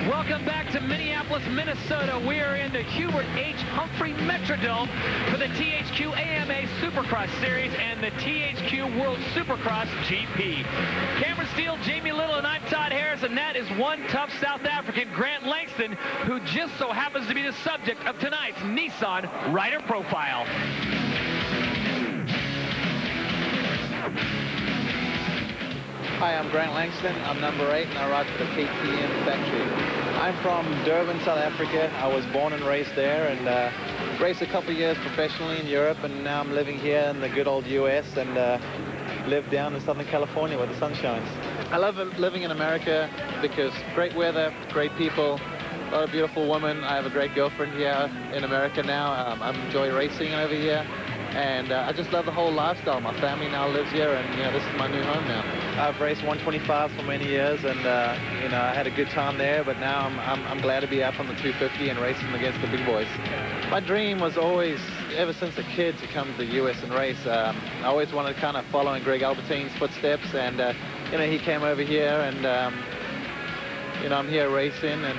Welcome back to Minneapolis, Minnesota. We are in the H.H.H. Metrodome for the THQ AMA Supercross Series and the THQ World Supercross GP. Cameron Steele, Jamie Little, and I'm Todd Harris, and that is one tough South African, Grant Langston, who just so happens to be the subject of tonight's Nissan Rider Profile. Hi, I'm Grant Langston. I'm number 8 and I ride for the KTM factory. I'm from Durban, South Africa. I was born and raised there and raced a couple of years professionally in Europe, and now I'm living here in the good old US and live down in Southern California where the sun shines. I love living in America because great weather, great people, a lot of beautiful women. I have a great girlfriend here in America now. I enjoy racing over here. And I just love the whole lifestyle. My family now lives here, and you know, this is my new home now. I've raced 125 for many years, and you know, I had a good time there. But now I'm glad to be up on the 250 and racing against the big boys. My dream was always, ever since a kid, to come to the U.S. and race. I always wanted to kind of follow in Greg Albertine's footsteps, and you know, he came over here, and you know, I'm here racing, and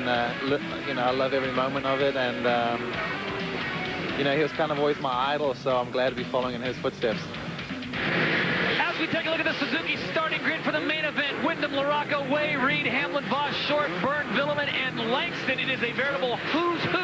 you know, I love every moment of it, and you know, he was kind of always my idol, so I'm glad to be following in his footsteps. As we take a look at the Suzuki starting grid for the main event, Windham, LaRocco, Way, Reed, Hamlin, Voss, Short, Byrne, Villeman, and Langston. It is a veritable who's who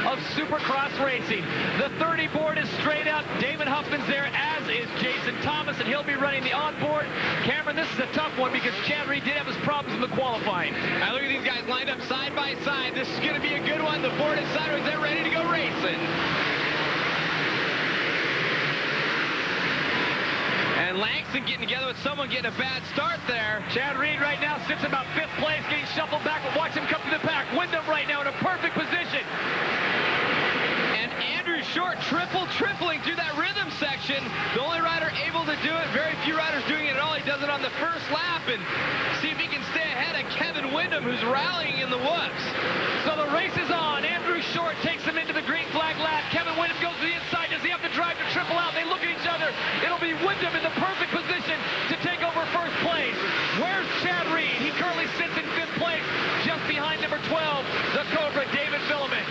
of Supercross racing. The 30 board is straight up. Damon Huffman's there, as is Jason Thomas, and he'll be running the onboard. Cameron, this is a tough one because Chad Reed did have his problems in the qualifying. Now look at these guys lined up side by side. This is going to be a good one. The board is sideways. They're ready to go racing. And Langston getting together with someone getting a bad start there. Chad Reed right now sits about 5th place, getting shuffled back, but watch him come to the pack. Windham right now in a perfect position. And Andrew Short tripling through that rhythm section. The only rider able to do it, very few riders doing it at all. He does it on the first lap, and see if he can stay ahead of Kevin Windham, who's rallying in the whoops. So the race is on. Andrew Short takes him into the green flag lap. Kevin Windham goes to the inside. Does he have to drive to triple out? They look at each other. It'll be Windham in the perfect position to take over first place. Where's Chad Reed? He currently sits in 5th place, just behind number 12, the Cobra, David Villeman.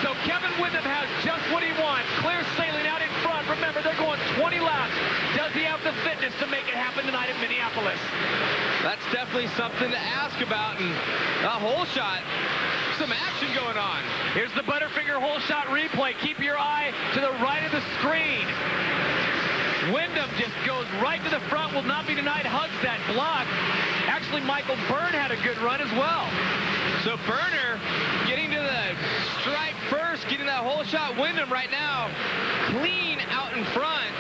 So Kevin Windham has just what he wants. Clear sailing out in front. Remember, they're going 20 laps. Does he have the fitness to make it happen tonight in Minneapolis? That's definitely something to ask about. And a hole shot, some action going on. Here's the Butterfinger hole shot replay. Keep your eye to the right of the screen. Windham just goes right to the front, will not be denied, hugs that block. Actually, Michael Byrne had a good run as well. So Burner getting to the stripe first, getting that hole shot. Windham right now clean out in front.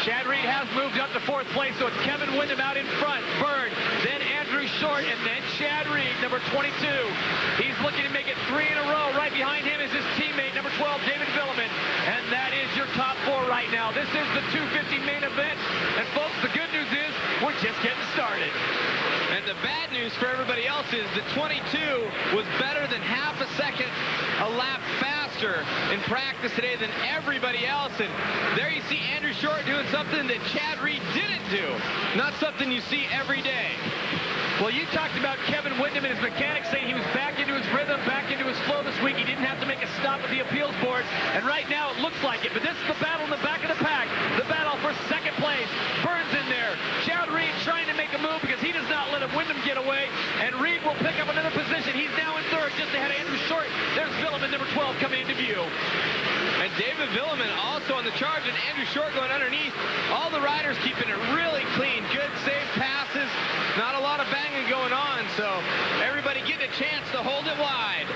Chad Reed has moved up to 4th place, so it's Kevin Windham out in front. Byrne, then Andrew Short, and then Chad Reed, number 22. He's looking to make it 3 in a row. Right behind him is his teammate, number 12, David Villeman. And that is your top 4 right now. This is the 250 main event. And folks, the good news is we're just getting started. And the bad news for everybody else is that 22 was better than half a second a lap faster in practice today than everybody else. And there you see Andrew Short doing something that Chad Reed didn't do. Not something you see every day. Well, you talked about Kevin Windham and his mechanics saying he was back into his rhythm, back into his flow this week. He didn't have to make a stop at the appeals board, and right now it looks like it. But this is the battle in the back of the pack, the battle for 2nd place. Burns in there. Chad Reed trying to make a move because he does not let Windham get away, and Reed will pick up another position. He's now in 3rd, just ahead of Andrew Short. There's Villeman, number 12, coming into view. And David Villeman also on the charge, and Andrew Short going underneath. All the riders keeping it really clean. Good, safe passes. Not a lot of banging going on, so everybody getting a chance to hold it wide.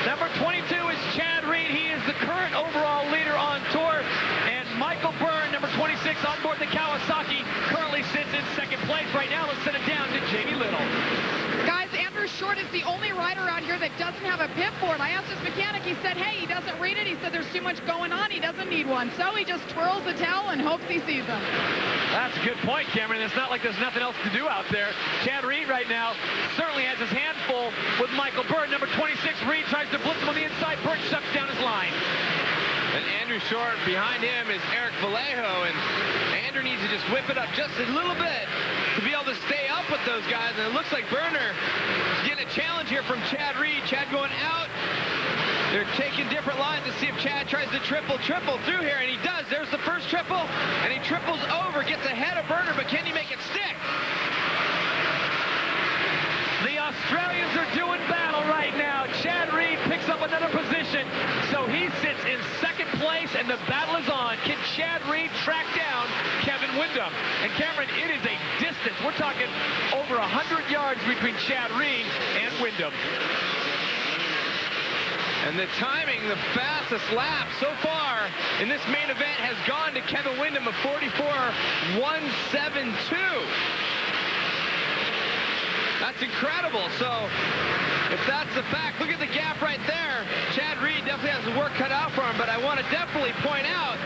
Number 22 is Chad Reed. He is the current overall leader on tour. And Michael Byrne, number 26, on board the Kawasaki, currently sits in 2nd place. Right now, let's send it down to Jamie Little. Guys, Andrew Short is the only rider out here that doesn't have a pit board. I asked his mechanic, he said, hey, he doesn't read it. He said there's too much going on. He doesn't need one. So he just twirls the towel and hopes he sees them. That's a good point, Cameron. It's not like there's nothing else to do out there. Chad Reed right now certainly has his hands full with Michael Byrne. Number 26, Reed tries to blitz him on the inside. Byrne shuts down his line. And Andrew Short, behind him is Eric Vallejo, and Andrew needs to just whip it up just a little bit to be able to stay up with those guys, and it looks like Burner is getting a challenge here from Chad Reed. Chad going out. They're taking different lines to see if Chad tries to triple through here, and he does. There's the first triple, and he triples over, gets ahead of Burner, but can he make it stick? The Australians are doing battle right now. Chad Reed picks up another position, so he sits in second place, and the battle is on. Can Chad Reed track down Kevin Windham? And Cameron, it is a distance. We're talking over 100 yards between Chad Reed and Windham. And the timing, the fastest lap so far in this main event has gone to Kevin Windham of 44.172. That's incredible. So if that's the fact, look at the gap right there. Chad Reed definitely has the work cut out for him, but I want to definitely point out,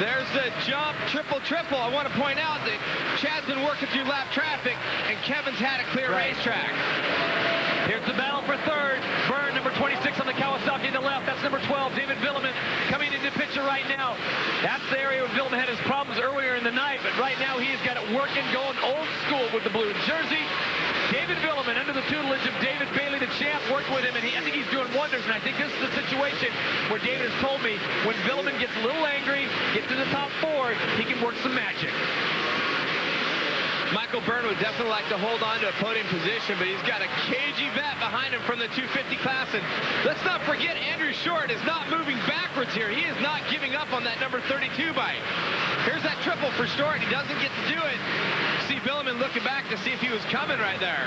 there's the jump, triple. I want to point out that Chad's been working through lap traffic, and Kevin's had a clear racetrack. Here's the battle for third. Byrne, number 26 on the Kawasaki in the left. That's number 12, David Villeman, coming into the picture right now. That's the area where Villeman had his problems earlier in the night, but right now he has got it working, going old school with the blue jersey. David Villeman, under the tutelage of David Bailey, the champ, worked with him, and I think he's doing wonders. And I think this is the situation where David has told me when Villeman gets a little angry, gets to the top four, he can work some magic. Michael Byrne would definitely like to hold on to a podium position, but he's got a cagey vet behind him from the 250 class. And let's not forget, Andrew Short is not moving backwards here. He is not giving up on that number 32 bike. Here's that triple for Short. He doesn't get to do it. See Villeman looking back to see if he was coming right there.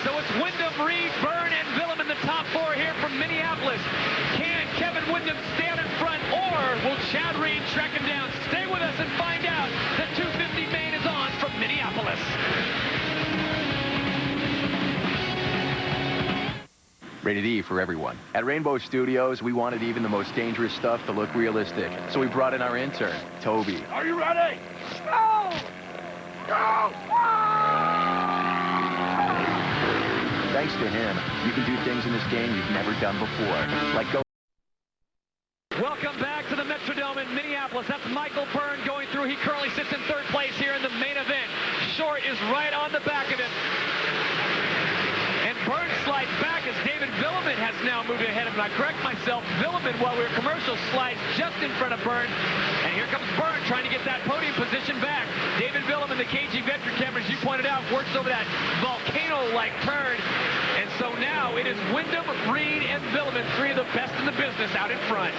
So it's Windham, Reed, Byrne, and Villeman, the top four here from Minneapolis. Can Kevin Windham stand in front, or will Chad Reed track him down? Stay with us and find out. The 250 main is on from Minneapolis. Rated E for everyone. At Rainbow Studios, we wanted even the most dangerous stuff to look realistic. So we brought in our intern, Toby. Are you ready? Go! Go! Thanks to him, you can do things in this game you've never done before. Like go. Welcome back to the Metrodome in Minneapolis. That's Michael Byrne going through. He currently sits in third place here in the main event. Short is right on the back of him. And Byrne slides back as David Villeman has now moved ahead of him. I correct myself. Villeman, while we were commercial, slides just in front of Byrne. And here comes Byrne trying to get that podium position back. David Villeman, the KG veteran, Cameron, as you pointed out, works over that volcano-like turn. And so now it is Windham, Reed, and Villeman, three of the best in the business out in front.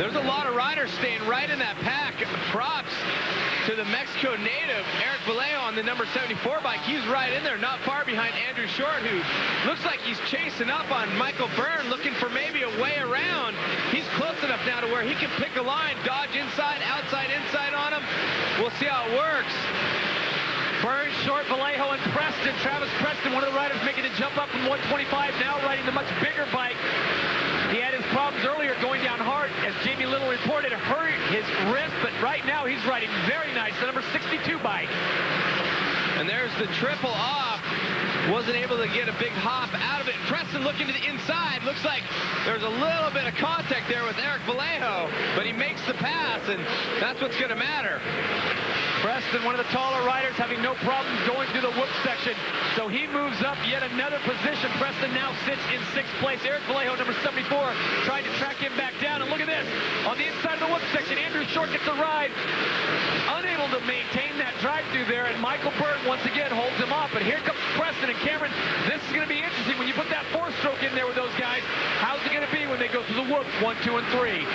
There's a lot of riders staying right in that pack. Props to the Mexico native, Eric Vallejo, on the number 74 bike. He's right in there, not far behind Andrew Short, who looks like he's chasing up on Michael Byrne, looking for maybe a way around. He's close enough now to where he can pick a line, dodge inside, outside, inside on him. We'll see how it works. Byrne, Short, Vallejo, and Preston. Travis Preston, one of the riders making the jump up from 125, now riding the much bigger bike. He had his problems earlier going down hard, as Jamie Little reported, hurt his wrist, but right now he's riding very nice, the number 62 bike. And there's the triple off. Wasn't able to get a big hop out of it. Preston looking to the inside. Looks like there's a little bit of contact there with Eric Vallejo, but he makes the pass, and that's what's going to matter. Preston, one of the taller riders, having no problems going through the whoop section. So he moves up yet another position. Preston now sits in sixth place. Eric Vallejo, number 74, trying to track him back down. And look at this. On the inside of the whoop section, Andrew Short gets a ride. Unable to maintain that drive-through there, and Michael Byrne once again holds him off. But here comes Preston, and Cameron, this is going to be interesting when you put that four-stroke in there with those guys. How's it going to be when they go through the whoops, 1, 2, and 3?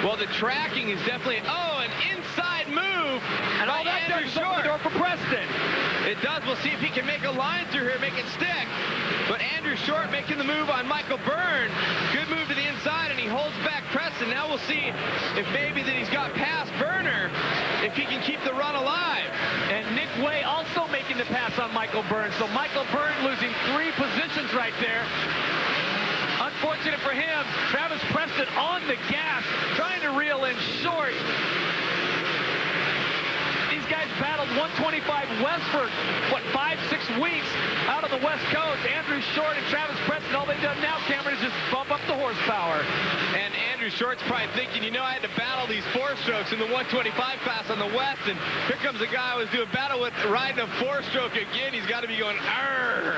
Well, the tracking is definitely, an inside move. And all that does is open the door for Preston. It does. We'll see if he can make a line through here, make it stick. But Andrew Short making the move on Michael Byrne. Good move to the inside, and he holds back Preston. Now we'll see if maybe that he's got past Burner, if he can keep the run alive. And Nick Way also making the pass on Michael Byrne. So Michael Byrne losing 3 positions right there. Unfortunate for him. Travis Preston on the gas, trying to reel in Short. These guys battled 125 west for, 5-6 weeks out on the West Coast. Andrew Short and Travis Preston, all they've done now, Cameron, is just bump up the horsepower. And Andrew Andrew Short's probably thinking, you know, I had to battle these 4-strokes in the 125 class on the West, and here comes a guy I was doing battle with riding a 4-stroke again. He's got to be going, arr.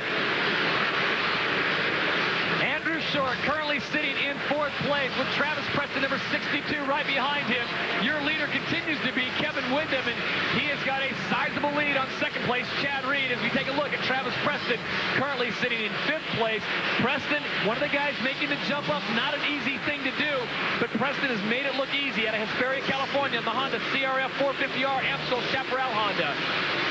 Andrew Short currently sitting in 4th place with Travis Preston, number 62, right behind him. Your leader continues to be Kevin Windham, and he has got a sizable lead on 2nd place, Chad Reed, as we take a look at Travis Preston, currently sitting in 5th place. Preston, one of the guys making the jump up, not an easy thing to do, but Preston has made it look easy out of Hesperia, California, in the Honda CRF 450R AMSCO Chaparral Honda.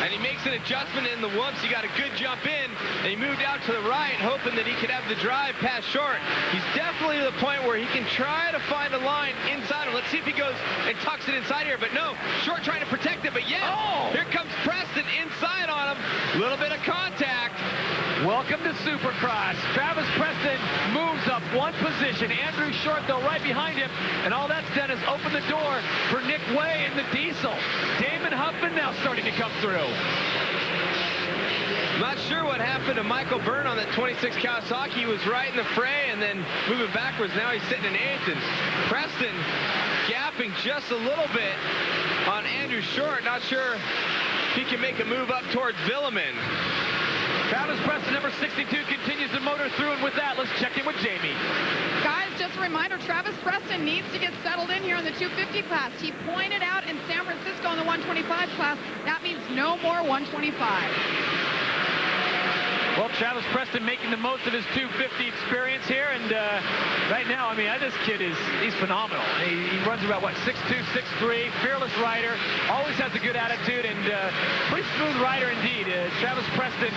And he makes an adjustment in the whoops. He got a good jump in, and he moved out to the right, hoping that he could have the drive past Short. He's definitely to the point where he can try to find a line inside him. Let's see if he goes and tucks it inside here, but no. Short trying to protect it, but yeah, here comes Preston inside on him. A little bit of contact. Welcome to Supercross. Travis Preston moves up 1 position. Andrew Short, though, right behind him, and all that's done is open the door for Nick Way in the Diesel. Damon Huffman now starting to come through. Not sure what happened to Michael Byrne on that 26 Kawasaki. He was right in the fray and then moving backwards. Now he's sitting in 8th. And Preston gapping just a little bit on Andrew Short. Not sure if he can make a move up towards Villeman. Travis Preston, number 62, continues to motor through, and with that, let's check in with Jamie. Guys, just a reminder, Travis Preston needs to get settled in here in the 250 class. He pointed out in San Francisco in the 125 class, that means no more 125. Well, Travis Preston making the most of his 250 experience here, and right now, I mean, this kid he's phenomenal. He runs about, what, 6'2", 6'3", fearless rider, always has a good attitude, and pretty smooth rider indeed. Travis Preston,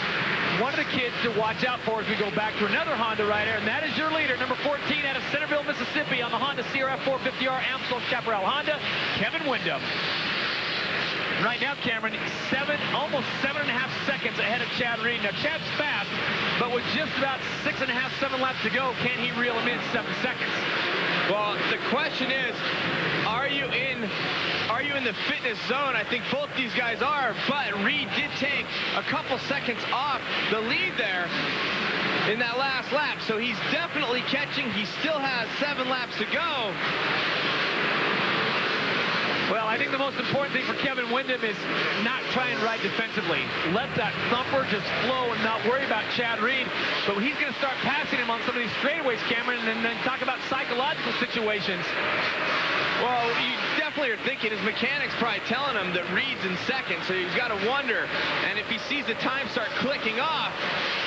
one of the kids to watch out for as we go back to another Honda rider, and that is your leader, number 14 out of Centerville, Mississippi, on the Honda CRF 450R AMSCO Chaparral Honda, Kevin Windham. Right now, Cameron, almost 7.5 seconds ahead of Chad Reed. Now, Chad's fast, but with just about 6.5, 7 laps to go, can he reel him in 7 seconds? Well, the question is, are you in the fitness zone? I think both these guys are, but Reed did take a couple seconds off the lead there in that last lap, so he's definitely catching. He still has 7 laps to go. Well, I think the most important thing for Kevin Windham is not try and ride defensively. Let that thumper just flow and not worry about Chad Reed. But he's going to start passing him on some of these straightaways, Cameron, and then talk about psychological situations. Well, you definitely are thinking his mechanic's probably telling him that Reed's in 2nd, so he's got to wonder. And if he sees the time start clicking off,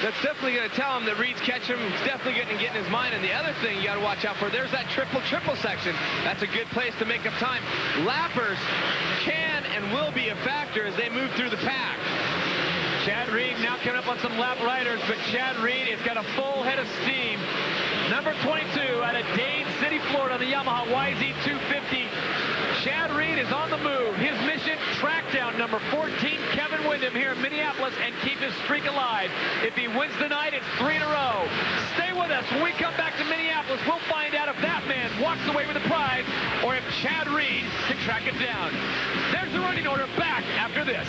that's definitely going to tell him that Reed's catching him. It's definitely going to get in his mind. And the other thing you got to watch out for, there's that triple section. That's a good place to make up time. Lappers can and will be a factor as they move through the pack. Chad Reed now coming up on some lap riders, but Chad Reed has got a full head of steam. Number 22 out of Dade City, Florida, on the Yamaha YZ250. Chad Reed is on the move. His mission, track down number 14, Kevin Windham, here in Minneapolis, and keep his streak alive. If he wins tonight, it's 3 in a row. Stay with us. When we come back to Minneapolis, we'll find out if that man walks away with the prize or if Chad Reed can track it down. There's the running order. Back after this.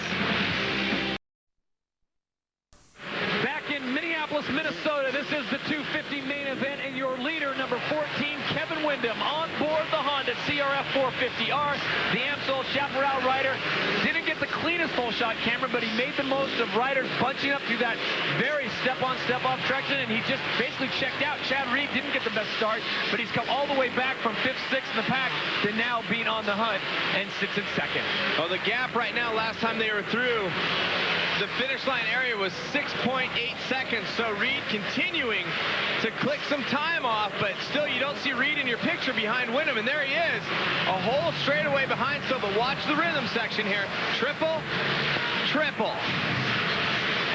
Back in Minneapolis, Minnesota, this is the 250 main event, and your leader, number 14, Kevin Windham, on board the Honda CRF 450R. The AMSCO Chaparral rider didn't get the cleanest full shot, Cameron, but he made the most of riders bunching up through that very step-on, step-off direction, and he just basically checked out. Chad Reed didn't get the best start, but he's come all the way back from 5th, 6th in the pack to now being on the hunt and sits in 2nd. Well, the gap right now, last time they were through, the finish line area was 6.8 seconds, so Reed continuing to click some time off, but still you don't see Reed in your picture behind Windham, and there he is, a whole straightaway behind. So, but watch the rhythm section here. Triple.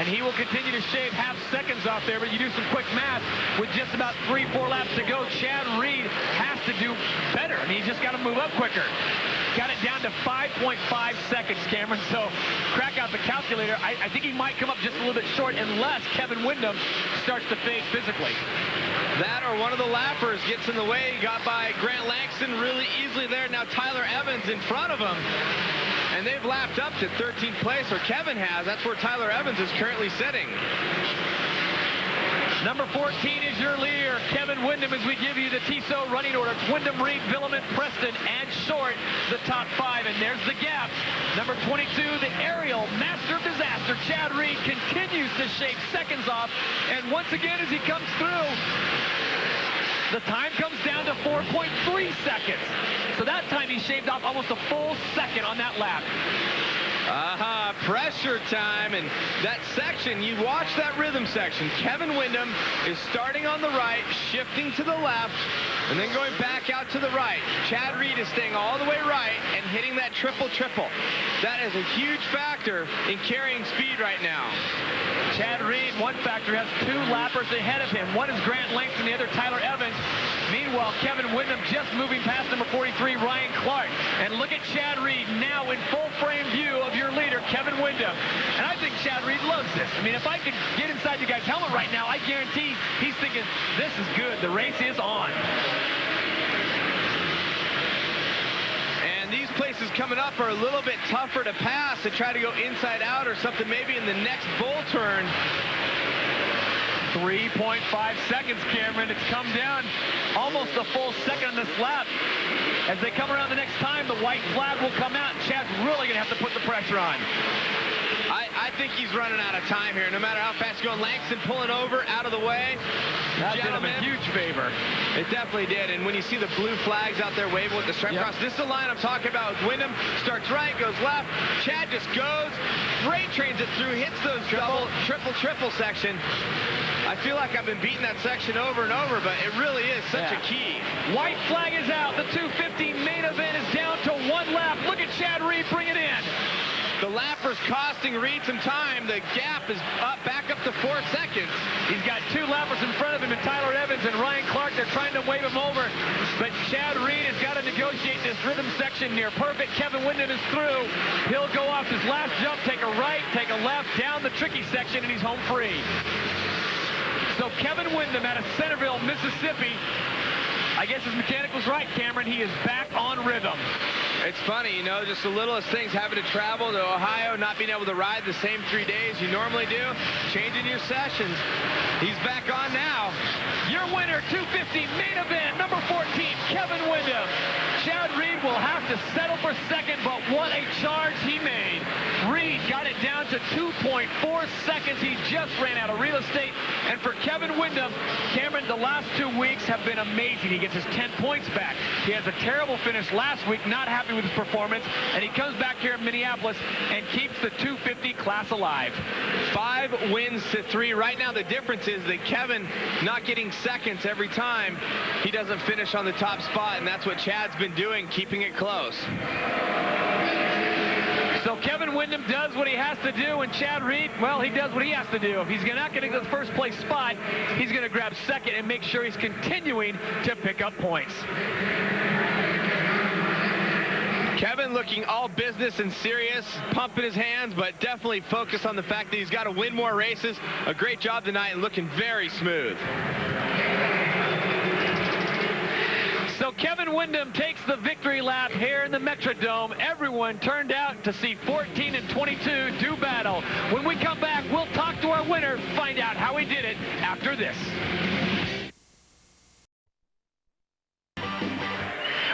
And he will continue to shave half seconds off there, but you do some quick math, with just about 3-4 laps to go, Chad Reed has to do better. I mean, he's just got to move up quicker. Got it down to 5.5 seconds, Cameron, so crack out the calculator. I think he might come up just a little bit short unless Kevin Windham starts to fade physically. That or one of the lappers gets in the way. Got by Grant Langston really easily there. Now Tyler Evans in front of him. And they've lapped up to 13th place, or Kevin has. That's where Tyler Evans is currently sitting. Number 14 is your leader, Kevin Windham, as we give you the TSO running order. It's Windham, Reed, Villeman, Preston, and Short, the top 5. And there's the gap. Number 22, the aerial master of disaster, Chad Reed, continues to shave seconds off. And once again, as he comes through, the time comes down to 4.3 seconds. So that time he shaved off almost a full second on that lap. Pressure time, and that section, you watch that rhythm section. Kevin Windham is starting on the right, shifting to the left, and then going back out to the right. Chad Reed is staying all the way right and hitting that triple-triple. That is a huge factor in carrying speed right now. Chad Reed, one factor, has 2 lappers ahead of him. One is Grant Langston, the other Tyler Evans. Meanwhile, Kevin Windham just moving past number 43, Ryan Clark. And look at Chad Reed now in full frame view of your leader, Kevin Windham. And I think Chad Reed loves this. I mean, if I could get inside the guy's helmet right now, I guarantee he's thinking, this is good. The race is on. These places coming up are a little bit tougher to pass, to try to go inside out or something maybe in the next bull turn. 3.5 seconds, Cameron. It's come down almost a full second on this lap. As they come around the next time, the white flag will come out, and Chad's really going to have to put the pressure on. I think he's running out of time here, no matter how fast he's going. Langston pulling over, out of the way. That did him a huge favor. It definitely did, and when you see the blue flags out there waving with the stripe across, this is the line I'm talking about with Windham. Starts right, goes left. Chad just goes, freight trains it through, hits those triple section. I feel like I've been beating that section over and over, but it really is such a key. White flag is out. The 250 main event is down to 1 lap. Look at Chad Reed bring it in. The lapper's costing Reed some time. The gap is back up to 4 seconds. He's got 2 lappers in front of him, and Tyler Evans and Ryan Clark. They're trying to wave him over, but Chad Reed has got to negotiate this rhythm section near perfect. Kevin Windham is through. He'll go off his last jump, take a right, take a left, down the tricky section, and he's home free. So Kevin Windham out of Centerville, Mississippi. I guess his mechanic was right, Cameron. He is back on rhythm. It's funny, you know, just the littlest things, having to travel to Ohio, not being able to ride the same 3 days you normally do, changing your sessions. He's back on now. Your winner, 250 main event, number 14, Kevin Windham. Chad Reed will have to settle for second, but what a charge he made. Reed got it down to 2.4 seconds. He just ran out of real estate. And for Kevin Windham, Cameron, the last 2 weeks have been amazing. He gets his 10 points back. He has a terrible finish last week, not happy with his performance, and he comes back here in Minneapolis and keeps the 250 class alive. 5 wins to 3. Right now, the difference is that Kevin not getting seconds every time he doesn't finish on the top spot, and that's what Chad's been doing, keeping it close. So Kevin Windham does what he has to do, and Chad Reed, well, he does what he has to do. If he's not going to get the first place spot, he's going to grab second and make sure he's continuing to pick up points. Kevin looking all business and serious, pumping his hands, but definitely focused on the fact that he's got to win more races. A great job tonight and looking very smooth. So Kevin Windham takes the victory lap here in the Metrodome. Everyone turned out to see 14 and 22 do battle. When we come back, we'll talk to our winner, find out how he did it after this.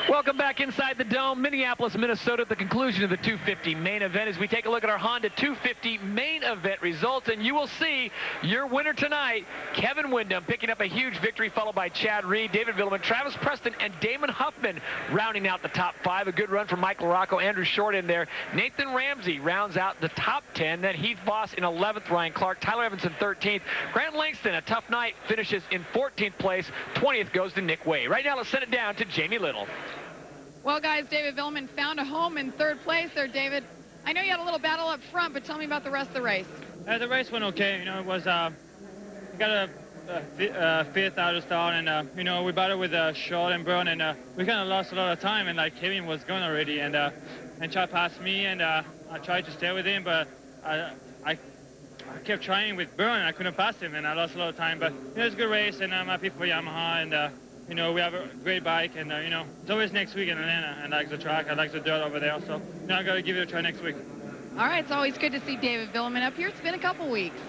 Welcome back inside the Dome, Minneapolis, Minnesota, at the conclusion of the 250 main event as we take a look at our Honda 250 main event results, and you will see your winner tonight, Kevin Windham, picking up a huge victory, followed by Chad Reed, David Villeman, Travis Preston, and Damon Huffman rounding out the top 5. A good run from Mike LaRocco, Andrew Short in there. Nathan Ramsey rounds out the top 10. Then Heath Voss in 11th, Ryan Clark, Tyler Evans in 13th. Grant Langston, a tough night, finishes in 14th place. 20th goes to Nick Way. Right now, let's send it down to Jamie Little. Well, guys, David Villeman found a home in 3rd place there, David. I know you had a little battle up front, but tell me about the rest of the race. The race went okay. You know, it was we got a 5th out of start, and you know, we battled with Short and Brown, and we kind of lost a lot of time. And like Kevin was gone already, and Chad passed me, and I tried to stay with him, but I kept trying with Brown, and I couldn't pass him, and I lost a lot of time. But you know, it was a good race, and I'm happy for Yamaha, and you know, we have a great bike, and you know, it's always next week in Atlanta. I like the track, I like the dirt over there, so you know, I got to give it a try next week. All right, it's always good to see David Villeman up here. It's been a couple weeks.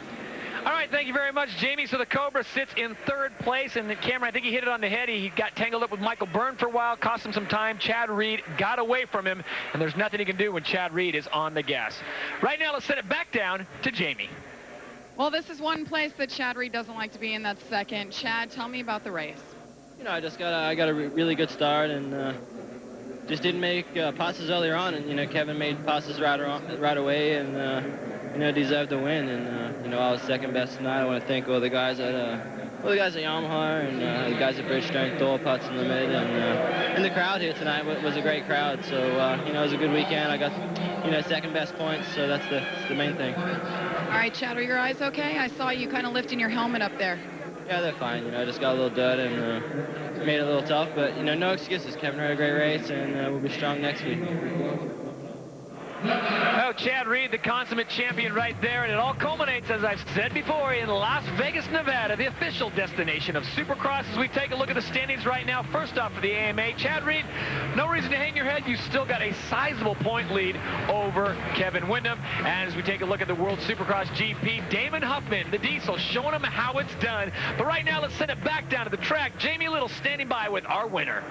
All right, thank you very much, Jamie. So the Cobra sits in third place, and Cameron, I think he hit it on the head. He got tangled up with Michael Byrne for a while, cost him some time. Chad Reed got away from him, and there's nothing he can do when Chad Reed is on the gas. Right now, let's send it back down to Jamie. Well, this is one place that Chad Reed doesn't like to be in, that second. Chad, tell me about the race. You know, I got a really good start, and just didn't make passes earlier on, and, you know, Kevin made passes right away, and, you know, deserved to win, and, you know, I was second best tonight. I want to thank all the guys at Yamaha and the guys at Bridgestone, Thor, Putts and Limit, and the crowd here tonight was a great crowd. So, you know, it was a good weekend. I got, you know, second best points, so that's the main thing. All right, Chad, are your eyes okay? I saw you kind of lifting your helmet up there. Yeah, they're fine. You know, I just got a little dirt and made it a little tough, but, you know, no excuses. Kevin had a great race, and we'll be strong next week. Oh, Chad Reed, the consummate champion right there, and it all culminates, as I've said before, in Las Vegas, Nevada, the official destination of Supercross. As we take a look at the standings right now, first off for the AMA, Chad Reed, no reason to hang your head. You still got a sizable point lead over Kevin Windham. And as we take a look at the World Supercross GP, Damon Huffman, the Diesel, showing him how it's done. But right now, let's send it back down to the track. Jamie Little standing by with our winner.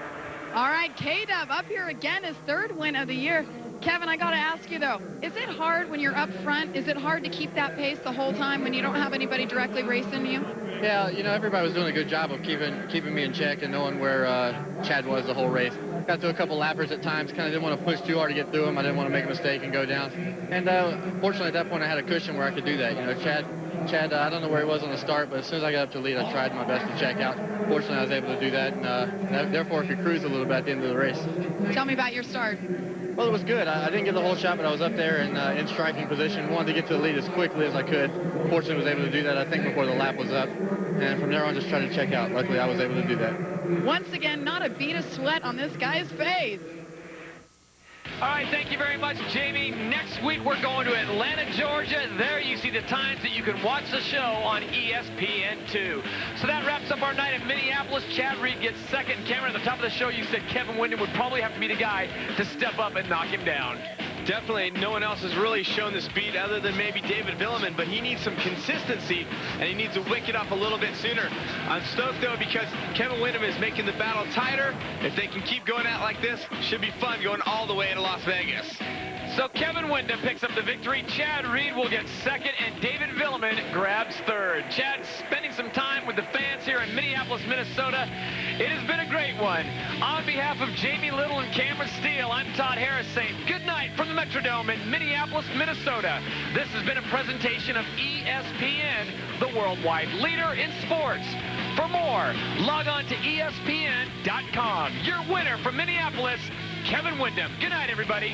All right, K-Dub up here again, his third win of the year. Kevin, I got to ask you, though, is it hard when you're up front? Is it hard to keep that pace the whole time when you don't have anybody directly racing you? Yeah, you know, everybody was doing a good job of keeping me in check and knowing where Chad was the whole race. Got through a couple lappers at times, kind of didn't want to push too hard to get through him. I didn't want to make a mistake and go down. And fortunately, at that point, I had a cushion where I could do that. You know, Chad, I don't know where he was on the start, but as soon as I got up to lead, I tried my best to check out. Fortunately, I was able to do that, and therefore I could cruise a little bit at the end of the race. Tell me about your start. Well, it was good. I didn't get the whole shot, but I was up there in striking position. Wanted to get to the lead as quickly as I could. Fortunately, was able to do that, I think, before the lap was up. And from there on, just tried to check out. Luckily, I was able to do that. Once again, not a bead of sweat on this guy's face. All right, thank you very much, Jamie. Next week, we're going to Atlanta, Georgia. There you see the times that you can watch the show on ESPN2. So that wraps up our night in Minneapolis. Chad Reed gets second. Cameron, at the top of the show, you said Kevin Windham would probably have to be the guy to step up and knock him down. Definitely, no one else has really shown the speed other than maybe David Villeman, but he needs some consistency, and he needs to wick it up a little bit sooner. I'm stoked, though, because Kevin Windham is making the battle tighter. If they can keep going out like this, should be fun going all the way into Las Vegas. So Kevin Windham picks up the victory. Chad Reed will get second, and David Villeman grabs third. Chad spending some time with the fans here in Minneapolis, Minnesota. It has been a great one. On behalf of Jamie Little and Cameron Steele, I'm Todd Harris saying good night from the Metrodome in Minneapolis, Minnesota. This has been a presentation of ESPN, the worldwide leader in sports. For more, log on to ESPN.com. Your winner from Minneapolis, Kevin Windham. Good night, everybody.